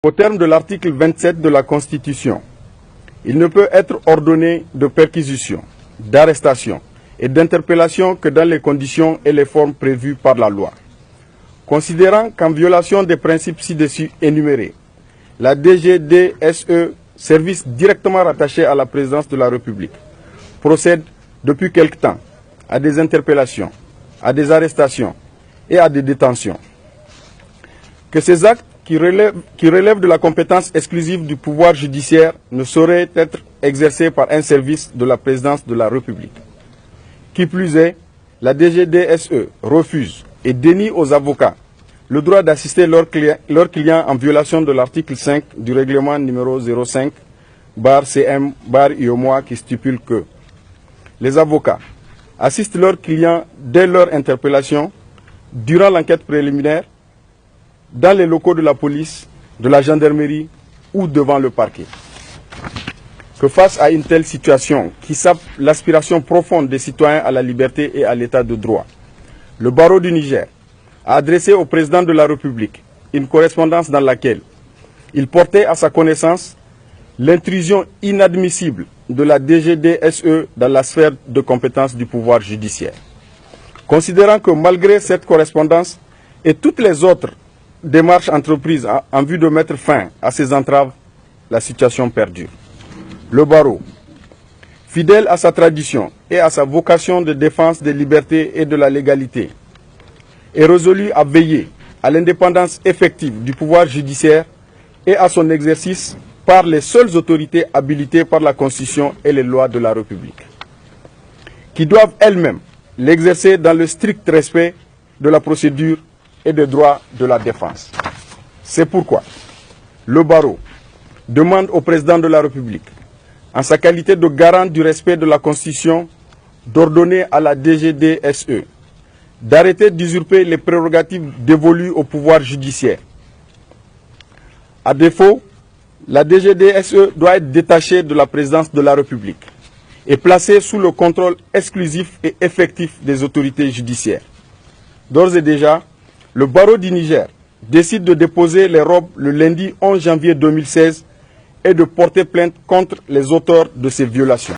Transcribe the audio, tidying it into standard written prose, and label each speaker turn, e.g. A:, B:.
A: Au terme de l'article 27 de la Constitution, il ne peut être ordonné de perquisition, d'arrestation et d'interpellation que dans les conditions et les formes prévues par la loi. Considérant qu'en violation des principes ci-dessus énumérés, la DGDSE, service directement rattaché à la présidence de la République, procède depuis quelque temps à des interpellations, à des arrestations et à des détentions. Que ces actes qui relèvent de la compétence exclusive du pouvoir judiciaire ne sauraient être exercés par un service de la présidence de la République. Qui plus est, la DGDSE refuse et dénie aux avocats le droit d'assister leurs clients en violation de l'article 5 du règlement numéro 05/CM/IOMOA qui stipule que les avocats assistent leurs clients dès leur interpellation, durant l'enquête préliminaire, dans les locaux de la police, de la gendarmerie ou devant le parquet. Que face à une telle situation qui sape l'aspiration profonde des citoyens à la liberté et à l'état de droit, le barreau du Niger a adressé au président de la République une correspondance dans laquelle il portait à sa connaissance l'intrusion inadmissible de la DGDSE dans la sphère de compétence du pouvoir judiciaire. Considérant que malgré cette correspondance et toutes les autres démarches entreprises en vue de mettre fin à ces entraves, la situation perdure. Le barreau, fidèle à sa tradition et à sa vocation de défense des libertés et de la légalité, est résolu à veiller à l'indépendance effective du pouvoir judiciaire et à son exercice par les seules autorités habilitées par la Constitution et les lois de la République, qui doivent elles-mêmes l'exercer dans le strict respect de la procédure et des droits de la défense. C'est pourquoi le barreau demande au président de la République, en sa qualité de garant du respect de la Constitution, d'ordonner à la DGDSE d'arrêter d'usurper les prérogatives dévolues au pouvoir judiciaire. À défaut, la DGDSE doit être détachée de la présidence de la République et placée sous le contrôle exclusif et effectif des autorités judiciaires. D'ores et déjà, le barreau du Niger décide de déposer les robes le lundi 11 janvier 2016 et de porter plainte contre les auteurs de ces violations.